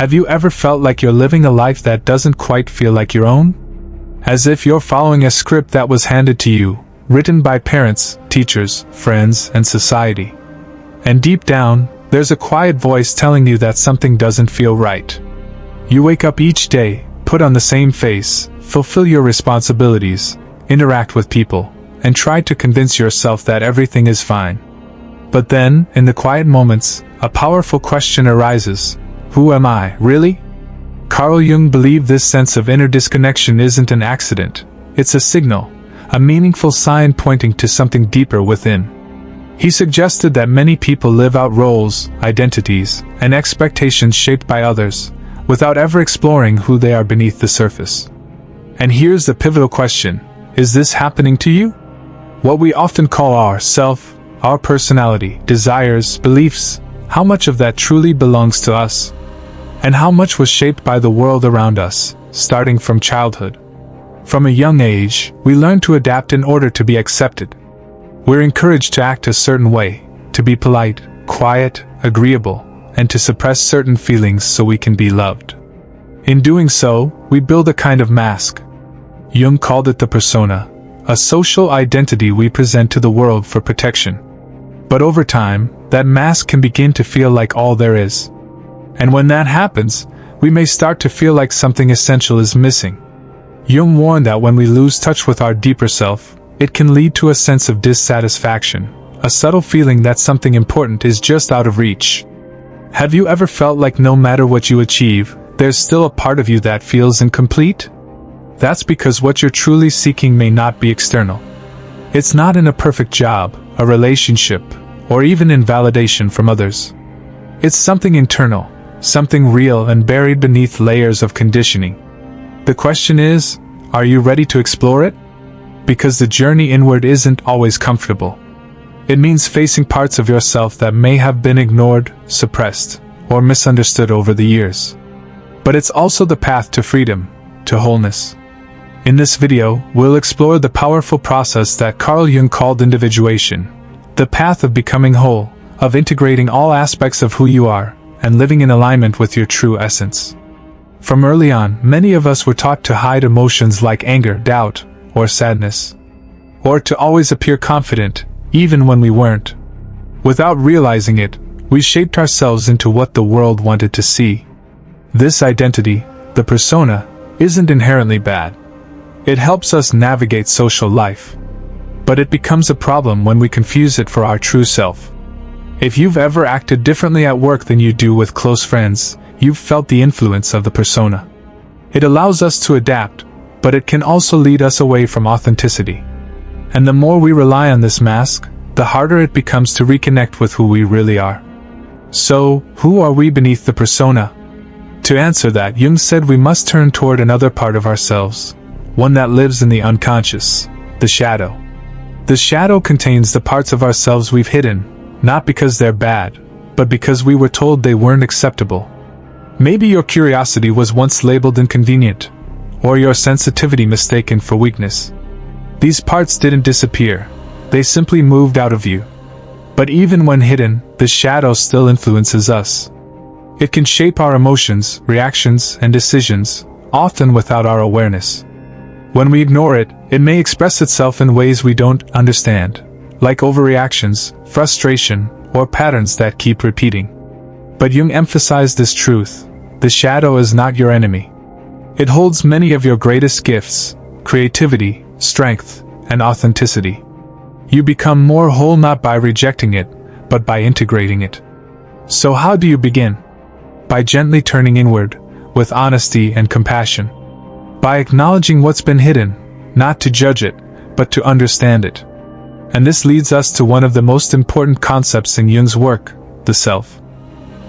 Have you ever felt like you're living a life that doesn't quite feel like your own? As if you're following a script that was handed to you, written by parents, teachers, friends, and society. And deep down, there's a quiet voice telling you that something doesn't feel right. You wake up each day, put on the same face, fulfill your responsibilities, interact with people, and try to convince yourself that everything is fine. But then, in the quiet moments, a powerful question arises. Who am I, really? Carl Jung believed this sense of inner disconnection isn't an accident. It's a signal, a meaningful sign pointing to something deeper within. He suggested that many people live out roles, identities, and expectations shaped by others, without ever exploring who they are beneath the surface. And here's the pivotal question: is this happening to you? What we often call our self, our personality, desires, beliefs, how much of that truly belongs to us? And how much was shaped by the world around us, starting from childhood? From a young age, we learn to adapt in order to be accepted. We're encouraged to act a certain way, to be polite, quiet, agreeable, and to suppress certain feelings so we can be loved. In doing so, we build a kind of mask. Jung called it the persona, a social identity we present to the world for protection. But over time, that mask can begin to feel like all there is. And when that happens, we may start to feel like something essential is missing. Jung warned that when we lose touch with our deeper self, it can lead to a sense of dissatisfaction, a subtle feeling that something important is just out of reach. Have you ever felt like no matter what you achieve, there's still a part of you that feels incomplete? That's because what you're truly seeking may not be external. It's not in a perfect job, a relationship, or even in validation from others. It's something internal, something real and buried beneath layers of conditioning. The question is, are you ready to explore it? Because the journey inward isn't always comfortable. It means facing parts of yourself that may have been ignored, suppressed, or misunderstood over the years. But it's also the path to freedom, to wholeness. In this video, we'll explore the powerful process that Carl Jung called individuation, the path of becoming whole, of integrating all aspects of who you are, and living in alignment with your true essence. From early on, many of us were taught to hide emotions like anger, doubt, or sadness. Or to always appear confident, even when we weren't. Without realizing it, we shaped ourselves into what the world wanted to see. This identity, the persona, isn't inherently bad. It helps us navigate social life. But it becomes a problem when we confuse it for our true self. If you've ever acted differently at work than you do with close friends, you've felt the influence of the persona. It allows us to adapt, but it can also lead us away from authenticity. And the more we rely on this mask, the harder it becomes to reconnect with who we really are. So, who are we beneath the persona? To answer that, Jung said we must turn toward another part of ourselves, one that lives in the unconscious, the shadow. The shadow contains the parts of ourselves we've hidden, not because they're bad, but because we were told they weren't acceptable. Maybe your curiosity was once labeled inconvenient, or your sensitivity mistaken for weakness. These parts didn't disappear, they simply moved out of you. But even when hidden, the shadow still influences us. It can shape our emotions, reactions, and decisions, often without our awareness. When we ignore it, it may express itself in ways we don't understand, like overreactions, frustration, or patterns that keep repeating. But Jung emphasized this truth: the shadow is not your enemy. It holds many of your greatest gifts: creativity, strength, and authenticity. You become more whole not by rejecting it, but by integrating it. So how do you begin? By gently turning inward, with honesty and compassion. By acknowledging what's been hidden, not to judge it, but to understand it. And this leads us to one of the most important concepts in Jung's work, the self.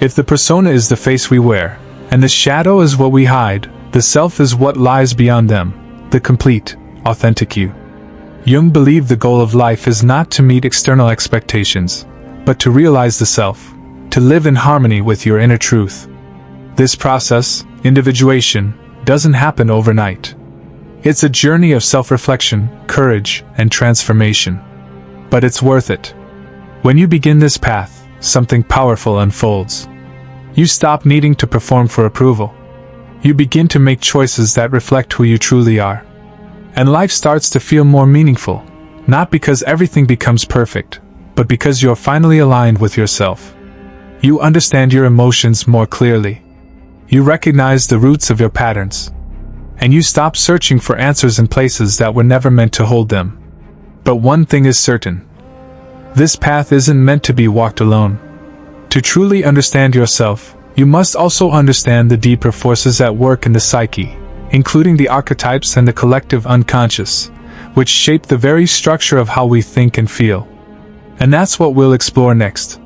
If the persona is the face we wear, and the shadow is what we hide, the self is what lies beyond them, the complete, authentic you. Jung believed the goal of life is not to meet external expectations, but to realize the self, to live in harmony with your inner truth. This process, individuation, doesn't happen overnight. It's a journey of self-reflection, courage, and transformation. But it's worth it. When you begin this path, something powerful unfolds. You stop needing to perform for approval. You begin to make choices that reflect who you truly are. And life starts to feel more meaningful, not because everything becomes perfect, but because you're finally aligned with yourself. You understand your emotions more clearly. You recognize the roots of your patterns. And you stop searching for answers in places that were never meant to hold them. But one thing is certain. This path isn't meant to be walked alone. To truly understand yourself, you must also understand the deeper forces at work in the psyche, including the archetypes and the collective unconscious, which shape the very structure of how we think and feel. And that's what we'll explore next.